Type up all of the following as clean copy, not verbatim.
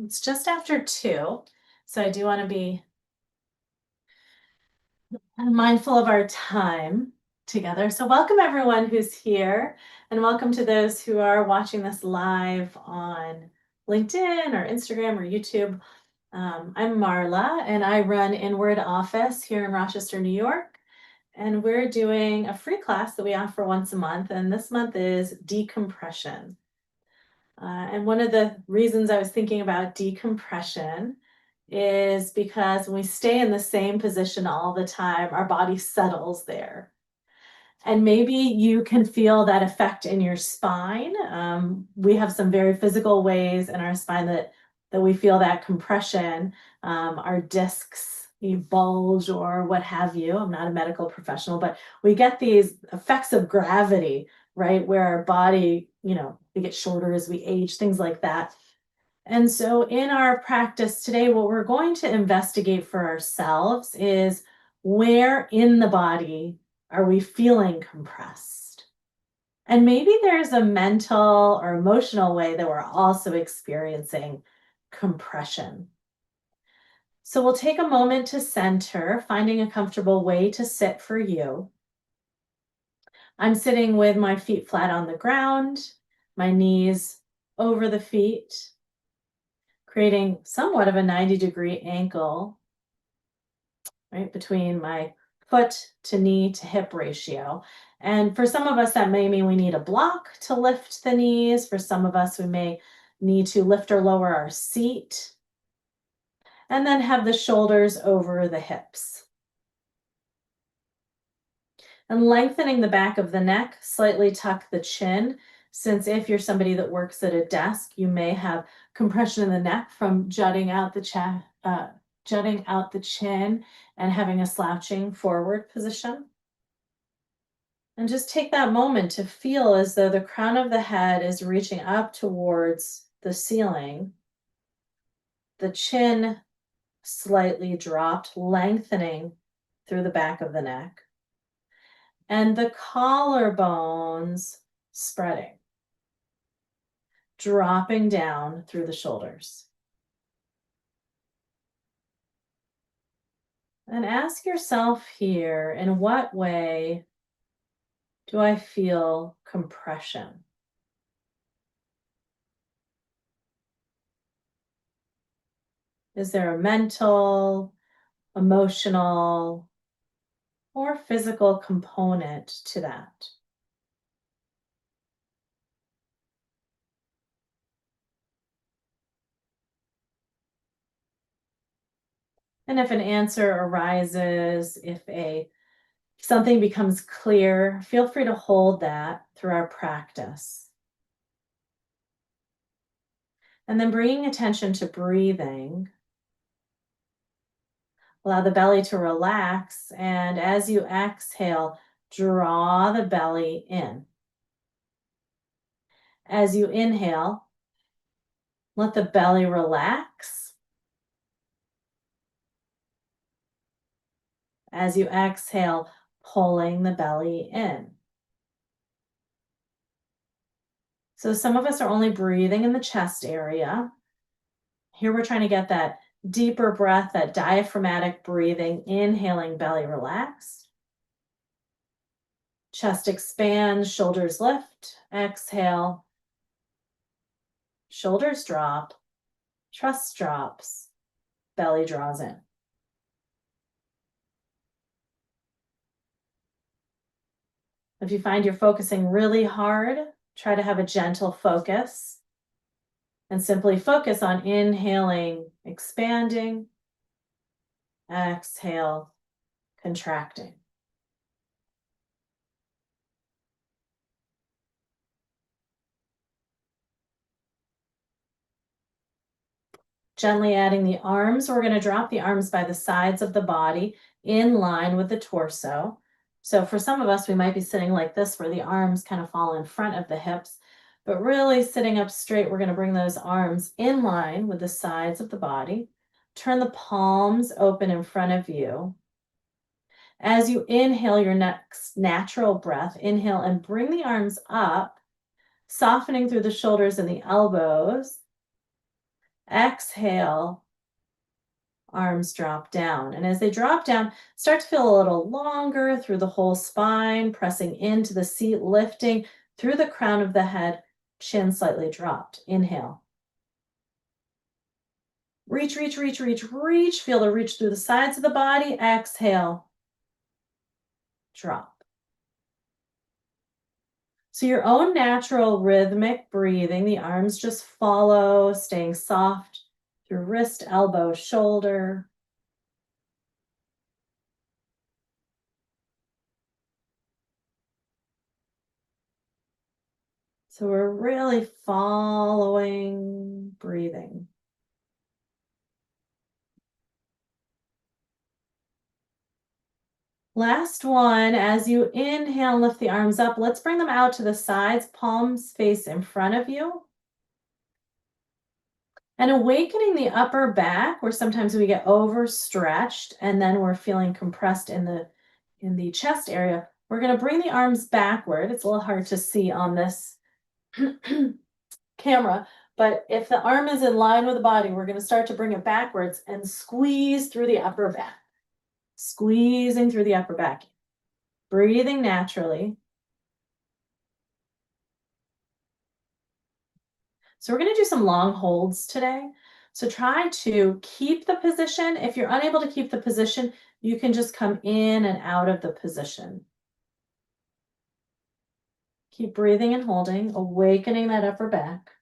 It's just after 2, so I do want to be mindful of our time together. So welcome everyone who's here, and welcome to those who are watching this live on LinkedIn or Instagram or YouTube. I'm Marla, and I run Inward Office here in Rochester, New York. And we're doing a free class that we offer once a month, and this month is decompression. And one of the reasons I was thinking about decompression is because when we stay in the same position all the time, our body settles there. And maybe you can feel that effect in your spine. We have some very physical ways in our spine that we feel that compression. Our discs bulge or what have you. I'm not a medical professional, but we get these effects of gravity, right? Where our body, we get shorter as we age, things like that. And so in our practice today, what we're going to investigate for ourselves is where in the body are we feeling compressed? And maybe there's a mental or emotional way that we're also experiencing compression. So we'll take a moment to center, finding a comfortable way to sit for you. I'm sitting with my feet flat on the ground, my knees over the feet, creating somewhat of a 90-degree angle, right, between my foot to knee to hip ratio. And for some of us, that may mean we need a block to lift the knees. For some of us, we may need to lift or lower our seat. And then have the shoulders over the hips. And lengthening the back of the neck, slightly tuck the chin, since if you're somebody that works at a desk, you may have compression in the neck from jutting out the chin and having a slouching forward position. And just take that moment to feel as though the crown of the head is reaching up towards the ceiling. The chin slightly dropped, lengthening through the back of the neck. And the collarbones spreading, dropping down through the shoulders. And ask yourself here, in what way do I feel compression? Is there a mental, emotional, or physical component to that? And if an answer arises, if something becomes clear, feel free to hold that through our practice. And then bringing attention to breathing. Allow the belly to relax, and as you exhale, draw the belly in. As you inhale, let the belly relax. As you exhale, pulling the belly in. So some of us are only breathing in the chest area. Here we're trying to get that deeper breath, that diaphragmatic breathing, inhaling, belly relaxed. Chest expands, shoulders lift. Exhale, shoulders drop, chest drops, belly draws in. If you find you're focusing really hard, try to have a gentle focus and simply focus on inhaling, expanding, exhale, contracting. Gently adding the arms, we're going to drop the arms by the sides of the body in line with the torso. So for some of us, we might be sitting like this where the arms kind of fall in front of the hips, but really sitting up straight, we're going to bring those arms in line with the sides of the body. Turn the palms open in front of you. As you inhale your next natural breath, inhale and bring the arms up, softening through the shoulders and the elbows. Exhale, arms drop down. And as they drop down, start to feel a little longer through the whole spine, pressing into the seat, lifting through the crown of the head, chin slightly dropped. Inhale. Reach, reach, reach, reach, reach. Feel the reach through the sides of the body. Exhale. Drop. So your own natural rhythmic breathing, the arms just follow, staying soft through wrist, elbow, shoulder. So we're really following breathing. Last one, as you inhale, lift the arms up. Let's bring them out to the sides, palms face in front of you. And awakening the upper back, where sometimes we get overstretched and then we're feeling compressed in the chest area. We're going to bring the arms backward. It's a little hard to see on this camera, but if the arm is in line with the body, we're going to start to bring it backwards and squeeze through the upper back. Squeezing through the upper back. Breathing naturally. So we're going to do some long holds today. So try to keep the position. If you're unable to keep the position, you can just come in and out of the position. Keep breathing and holding, awakening that upper back.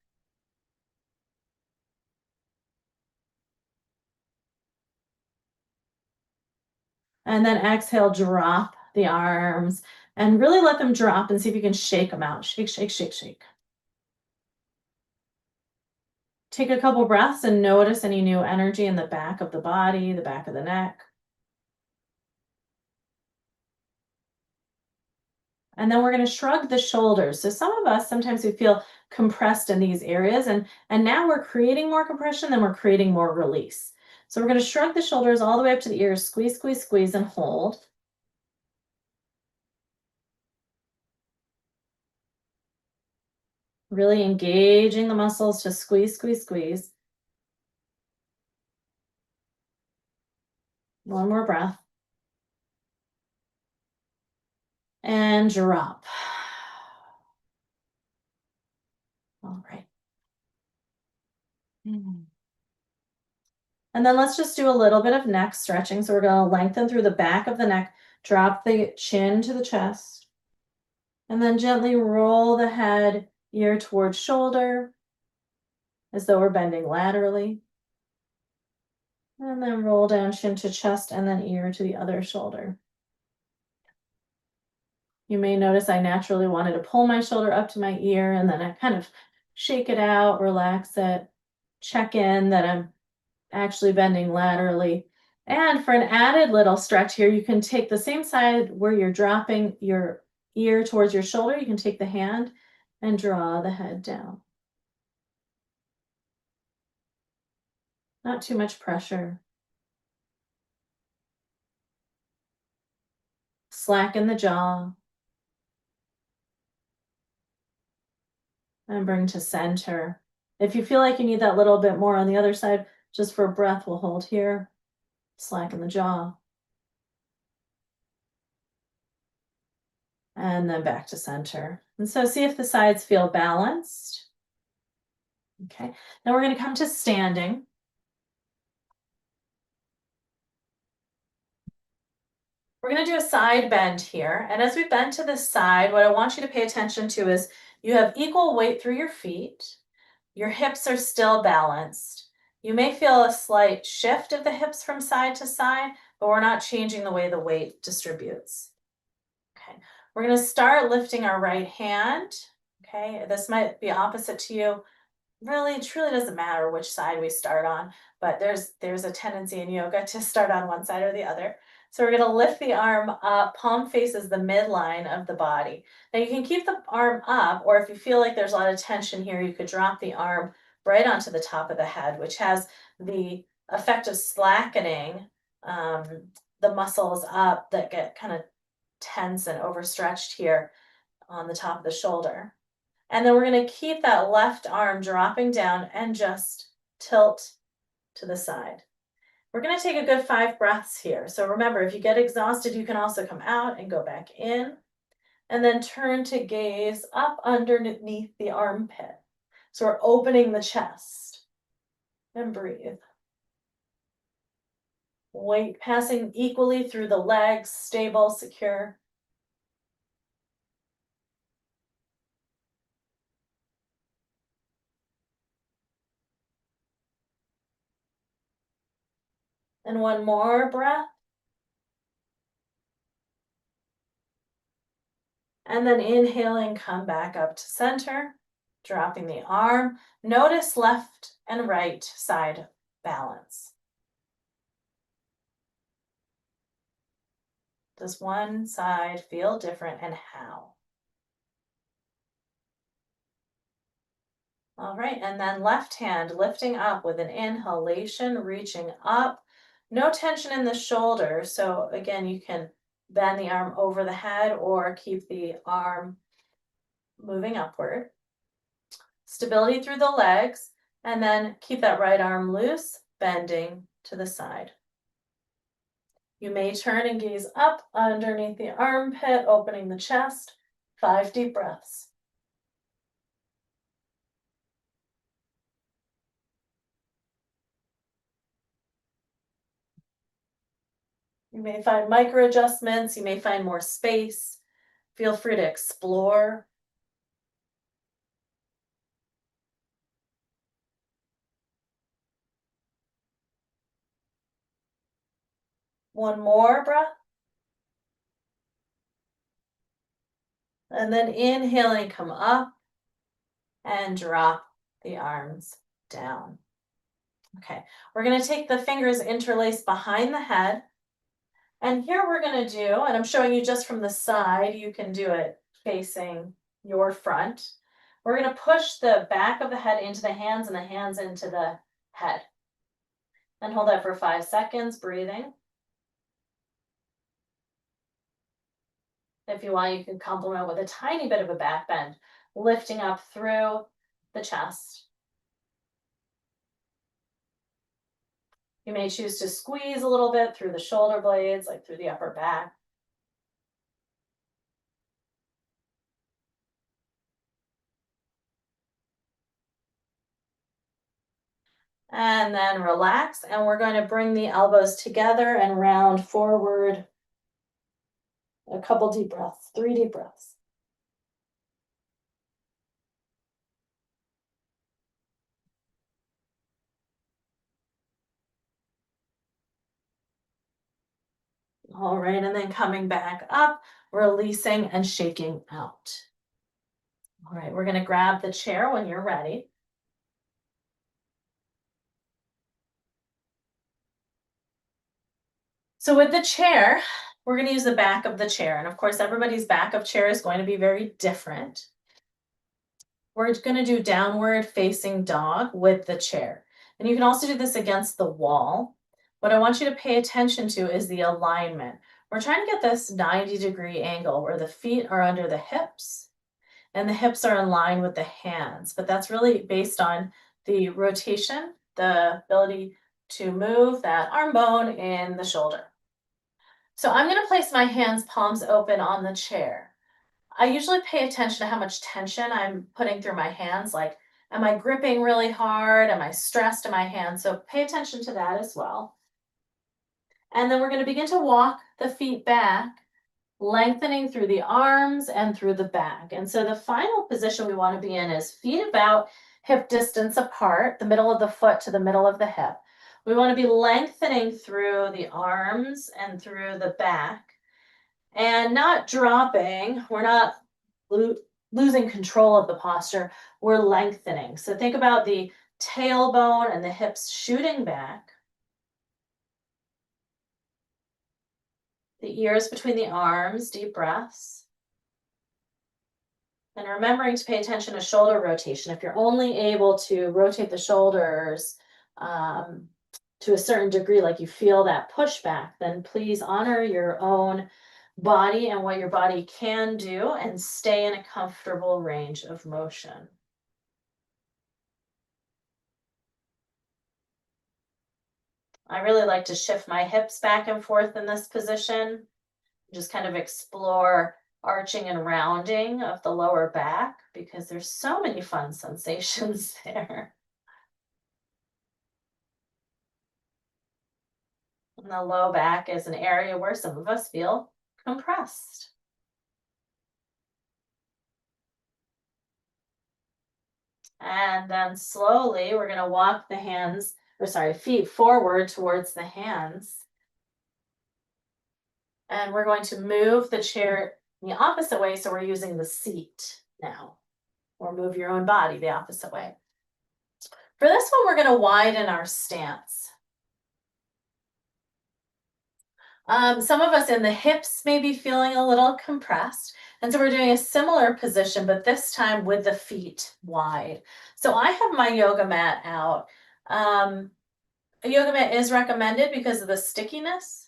And then exhale, drop the arms and really let them drop and see if you can shake them out. Shake, shake, shake, shake. Take a couple breaths and notice any new energy in the back of the body, the back of the neck. And then we're going to shrug the shoulders. So some of us, sometimes we feel compressed in these areas, and now we're creating more compression, then we're creating more release. So we're going to shrug the shoulders all the way up to the ears, squeeze, squeeze, squeeze, and hold. Really engaging the muscles to squeeze, squeeze, squeeze. One more breath. And drop. All right. And then let's just do a little bit of neck stretching. So we're going to lengthen through the back of the neck, drop the chin to the chest, and then gently roll the head, ear towards shoulder, as though we're bending laterally. And then roll down chin to chest and then ear to the other shoulder. You may notice I naturally wanted to pull my shoulder up to my ear and then I kind of shake it out, relax it, check in that I'm actually bending laterally. And for an added little stretch here, you can take the same side where you're dropping your ear towards your shoulder. You can take the hand and draw the head down. Not too much pressure. Slacken the jaw. And bring to center. If you feel like you need that little bit more on the other side, just for a breath, we'll hold here. Slacken the jaw. And then back to center. And so see if the sides feel balanced. Okay, now we're going to come to standing. We're going to do a side bend here. And as we bend to the side, what I want you to pay attention to is you have equal weight through your feet. Your hips are still balanced. You may feel a slight shift of the hips from side to side, but we're not changing the way the weight distributes. Okay, we're going to start lifting our right hand. Okay, this might be opposite to you. Really, it truly doesn't matter which side we start on, but there's a tendency in yoga to start on one side or the other. So we're going to lift the arm up, palm faces the midline of the body. Now you can keep the arm up, or if you feel like there's a lot of tension here, you could drop the arm right onto the top of the head, which has the effect of slackening the muscles up that get kind of tense and overstretched here on the top of the shoulder. And then we're going to keep that left arm dropping down and just tilt to the side. We're going to take a good 5 breaths here. So remember, if you get exhausted, you can also come out and go back in, and then turn to gaze up underneath the armpit. So we're opening the chest, and breathe. Weight passing equally through the legs, stable, secure. And one more breath. And then inhaling, come back up to center, dropping the arm. Notice left and right side balance. Does one side feel different, and how? All right, and then left hand lifting up with an inhalation, reaching up. No tension in the shoulder. So again, you can bend the arm over the head or keep the arm moving upward. Stability through the legs, and then keep that right arm loose, bending to the side. You may turn and gaze up underneath the armpit, opening the chest. 5 deep breaths. You may find micro adjustments, you may find more space. Feel free to explore. One more breath. And then inhaling, come up and drop the arms down. Okay, we're going to take the fingers interlaced behind the head. And here we're going to do, and I'm showing you just from the side, you can do it facing your front. We're going to push the back of the head into the hands and the hands into the head. And hold that for 5 seconds, breathing. If you want, you can complement with a tiny bit of a back bend, lifting up through the chest. You may choose to squeeze a little bit through the shoulder blades, like through the upper back. And then relax, and we're going to bring the elbows together and round forward. A couple deep breaths, 3 deep breaths. All right, and then coming back up, releasing and shaking out. All right, we're going to grab the chair when you're ready. So with the chair, we're going to use the back of the chair. And of course, everybody's back of chair is going to be very different. We're going to do downward facing dog with the chair. And you can also do this against the wall. What I want you to pay attention to is the alignment. We're trying to get this 90-degree angle where the feet are under the hips and the hips are in line with the hands. But that's really based on the rotation, the ability to move that arm bone in the shoulder. So I'm going to place my hands palms open on the chair. I usually pay attention to how much tension I'm putting through my hands. Like, am I gripping really hard? Am I stressed in my hands? So pay attention to that as well. And then we're going to begin to walk the feet back, lengthening through the arms and through the back. And so the final position we want to be in is feet about hip distance apart, the middle of the foot to the middle of the hip. We want to be lengthening through the arms and through the back and not dropping. We're not losing control of the posture. We're lengthening. So think about the tailbone and the hips shooting back. The ears between the arms, deep breaths. And remembering to pay attention to shoulder rotation. If you're only able to rotate the shoulders to a certain degree, like you feel that pushback, then please honor your own body and what your body can do and stay in a comfortable range of motion. I really like to shift my hips back and forth in this position, just kind of explore arching and rounding of the lower back because there's so many fun sensations there. And the low back is an area where some of us feel compressed. And then slowly we're going to walk the feet forward towards the hands. And we're going to move the chair the opposite way. So we're using the seat now, or move your own body the opposite way. For this one, we're going to widen our stance. Some of us in the hips may be feeling a little compressed. And so we're doing a similar position, but this time with the feet wide. So I have my yoga mat out. A yoga mat is recommended because of the stickiness.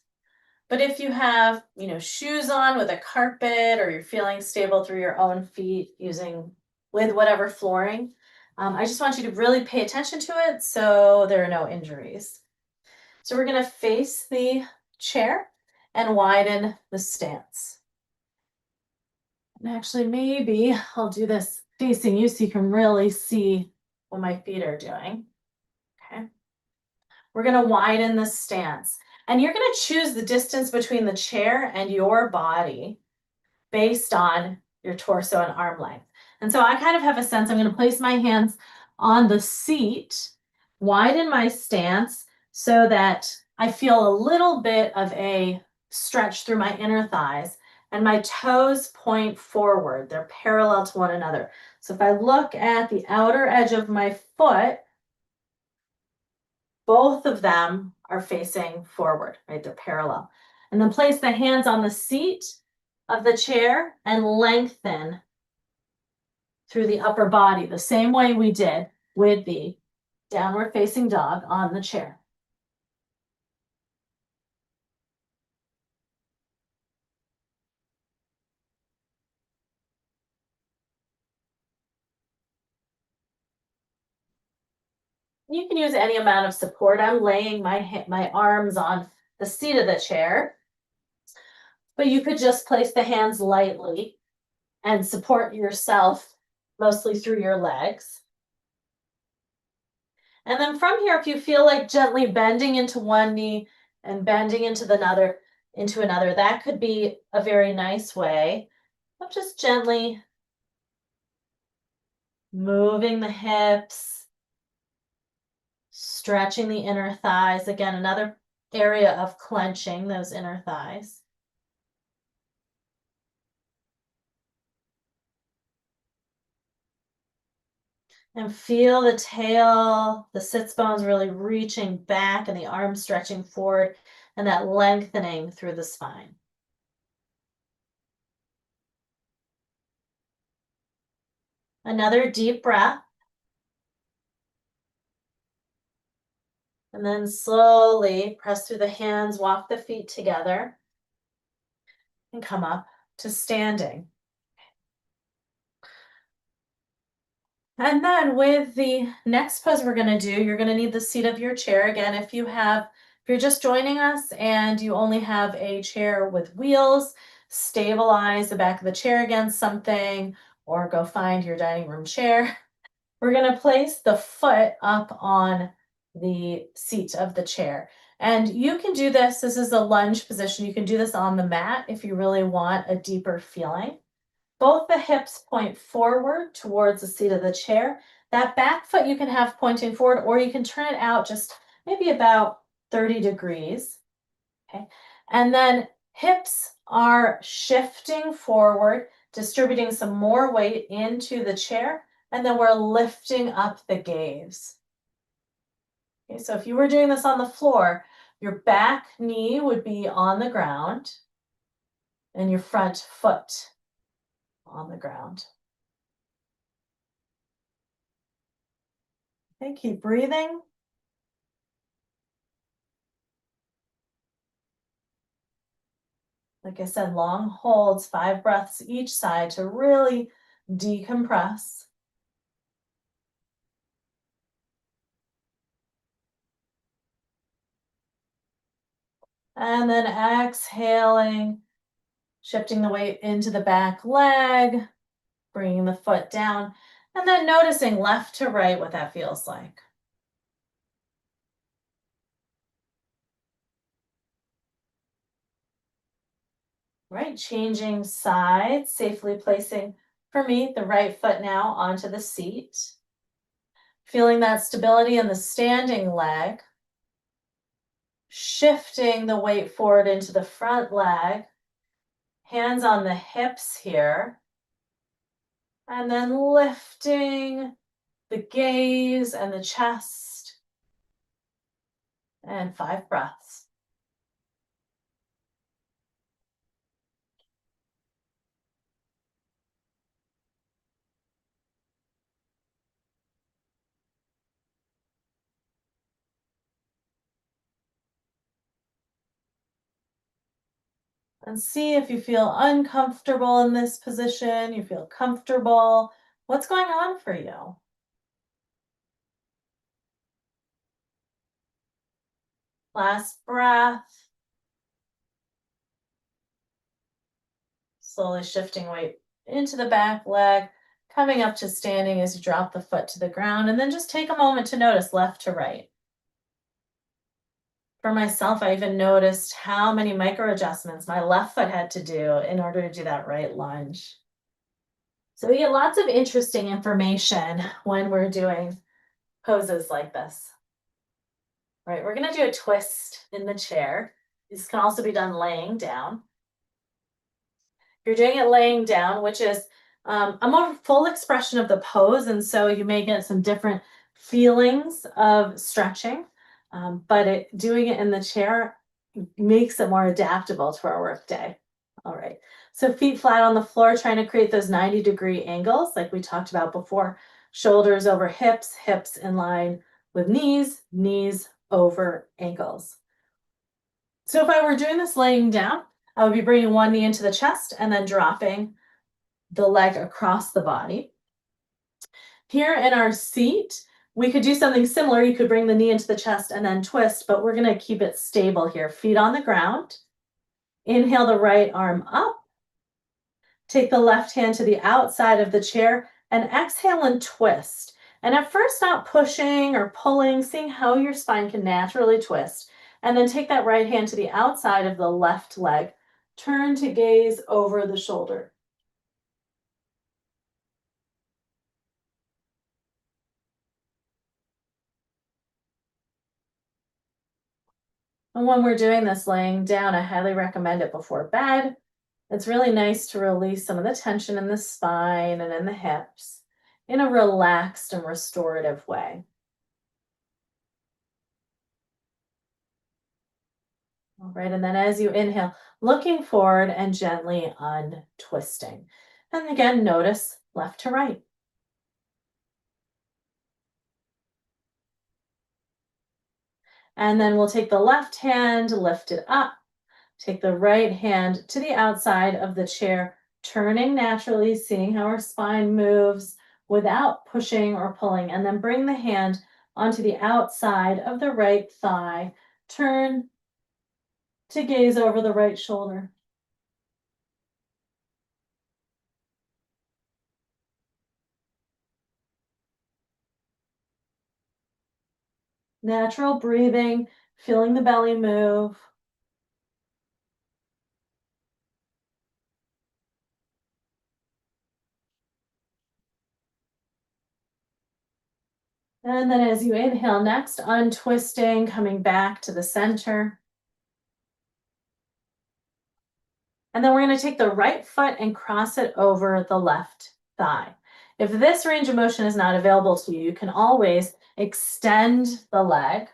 But if you have, shoes on with a carpet, or you're feeling stable through your own feet with whatever flooring, I just want you to really pay attention to it so there are no injuries. So we're going to face the chair and widen the stance. And actually, maybe I'll do this facing you so you can really see what my feet are doing. Okay. We're going to widen the stance. And you're going to choose the distance between the chair and your body based on your torso and arm length. And so I kind of have a sense, I'm going to place my hands on the seat, widen my stance so that I feel a little bit of a stretch through my inner thighs, and my toes point forward. They're parallel to one another. So if I look at the outer edge of my foot, both of them are facing forward, right? They're parallel. And then place the hands on the seat of the chair and lengthen through the upper body, the same way we did with the downward facing dog on the chair. You can use any amount of support. I'm laying my arms on the seat of the chair, but you could just place the hands lightly and support yourself mostly through your legs. And then from here, if you feel like gently bending into one knee and bending into another, that could be a very nice way of just gently moving the hips, stretching the inner thighs. Again, another area of clenching those inner thighs. And feel the tail, the sits bones really reaching back and the arms stretching forward, and that lengthening through the spine. Another deep breath. And then slowly press through the hands, walk the feet together, and come up to standing. And then with the next pose we're going to do, you're going to need the seat of your chair. Again, if you're just joining us and you only have a chair with wheels, stabilize the back of the chair against something, or go find your dining room chair. We're going to place the foot up on the seat of the chair. And you can do this is a lunge position. You can do this on the mat if you really want a deeper feeling. Both the hips point forward towards the seat of the chair. That back foot you can have pointing forward, or you can turn it out just maybe about 30 degrees. Okay. And then hips are shifting forward, distributing some more weight into the chair, and then we're lifting up the gaze. Okay, so if you were doing this on the floor, your back knee would be on the ground and your front foot on the ground. Okay, keep breathing. Like I said, long holds, 5 breaths each side to really decompress. And then exhaling, shifting the weight into the back leg, bringing the foot down, and then noticing left to right what that feels like. Right, changing sides, safely placing, for me, the right foot now onto the seat. Feeling that stability in the standing leg, shifting the weight forward into the front leg, hands on the hips here, and then lifting the gaze and the chest, and 5 breaths. And see if you feel uncomfortable in this position, you feel comfortable. What's going on for you? Last breath. Slowly shifting weight into the back leg, coming up to standing as you drop the foot to the ground, and then just take a moment to notice left to right. For myself, I even noticed how many micro adjustments my left foot had to do in order to do that right lunge. So we get lots of interesting information when we're doing poses like this. Right, we're gonna do a twist in the chair. This can also be done laying down. You're doing it laying down, which is a more full expression of the pose. And so you may get some different feelings of stretching, but doing it in the chair makes it more adaptable to our work day. All right. So feet flat on the floor, trying to create those 90-degree angles like we talked about before. Shoulders over hips, hips in line with knees, knees over ankles. So if I were doing this laying down, I would be bringing one knee into the chest and then dropping the leg across the body. Here in our seat, we could do something similar. You could bring the knee into the chest and then twist, but we're going to keep it stable here. Feet on the ground. Inhale the right arm up. Take the left hand to the outside of the chair and exhale and twist. And at first, not pushing or pulling, seeing how your spine can naturally twist. And then take that right hand to the outside of the left leg. Turn to gaze over the shoulder. And when we're doing this laying down, I highly recommend it before bed. It's really nice to release some of the tension in the spine and in the hips in a relaxed and restorative way. All right, and then as you inhale, looking forward and gently untwisting. And again, notice left to right. And then we'll take the left hand, lift it up. Take the right hand to the outside of the chair, turning naturally, seeing how our spine moves without pushing or pulling. And then bring the hand onto the outside of the right thigh. Turn to gaze over the right shoulder. Natural breathing, feeling the belly move. And then as you inhale next, untwisting, coming back to the center. And then we're going to take the right foot and cross it over the left thigh. If this range of motion is not available to you, you can always extend the leg,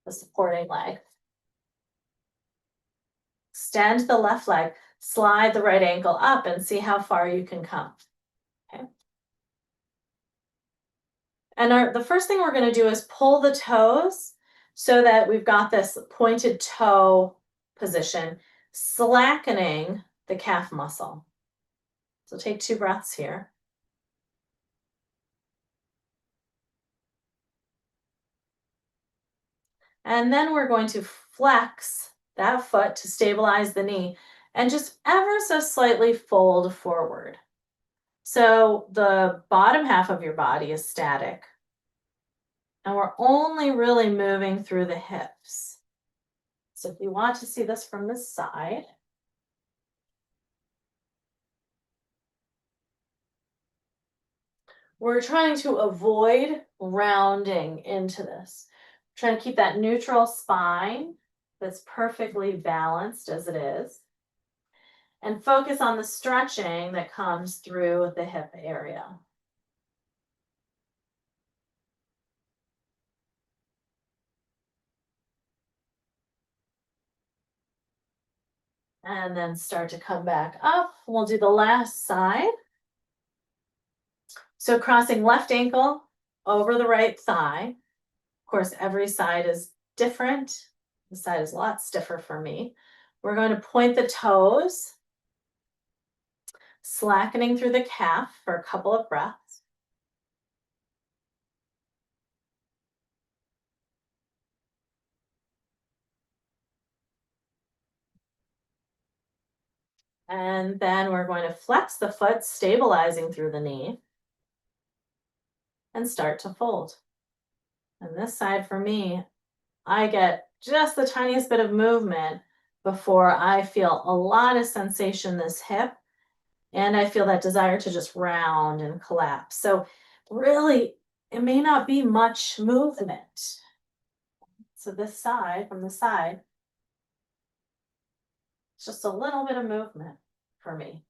the supporting leg. Extend the left leg, slide the right ankle up and see how far you can come. Okay. And the first thing we're going to do is pull the toes so that we've got this pointed toe position, slackening the calf muscle. So take 2 breaths here. And then we're going to flex that foot to stabilize the knee and just ever so slightly fold forward. So the bottom half of your body is static, and we're only really moving through the hips. So if you want to see this from the side, we're trying to avoid rounding into this. Trying to keep that neutral spine that's perfectly balanced as it is, and focus on the stretching that comes through the hip area. And then start to come back up. We'll do the last side. So crossing left ankle over the right thigh. Of course, every side is different. This side is a lot stiffer for me. We're going to point the toes, slackening through the calf for a couple of breaths. And then we're going to flex the foot, stabilizing through the knee, and start to fold. And this side for me, I get just the tiniest bit of movement before I feel a lot of sensation in this hip, and I feel that desire to just round and collapse. So really, it may not be much movement. So this side, from the side, it's just a little bit of movement for me.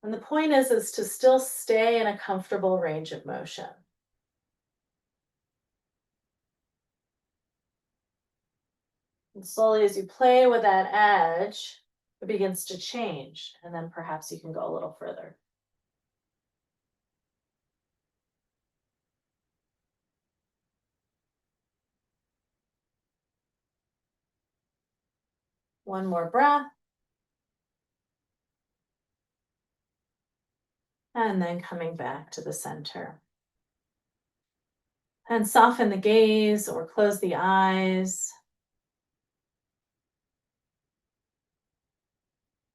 And the point is to still stay in a comfortable range of motion. And slowly as you play with that edge, it begins to change. And then perhaps you can go a little further. One more breath. And then coming back to the center. And soften the gaze or close the eyes.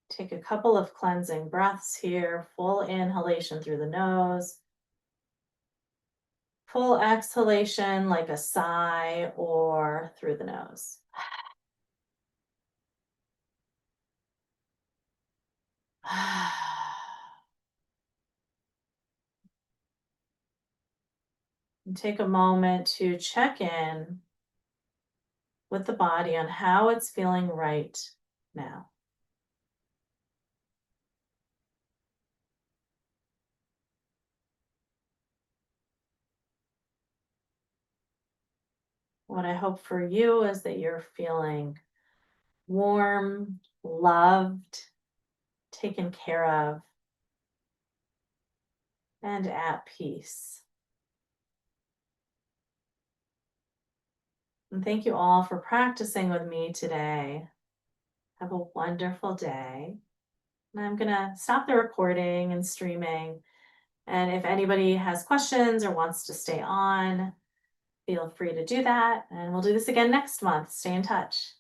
Take a couple of cleansing breaths here. Full inhalation through the nose. Full exhalation like a sigh or through the nose. And take a moment to check in with the body on how it's feeling right now. What I hope for you is that you're feeling warm, loved, taken care of, and at peace. And thank you all for practicing with me today. Have a wonderful day. And I'm going to stop the recording and streaming. And if anybody has questions or wants to stay on, feel free to do that. And we'll do this again next month. Stay in touch.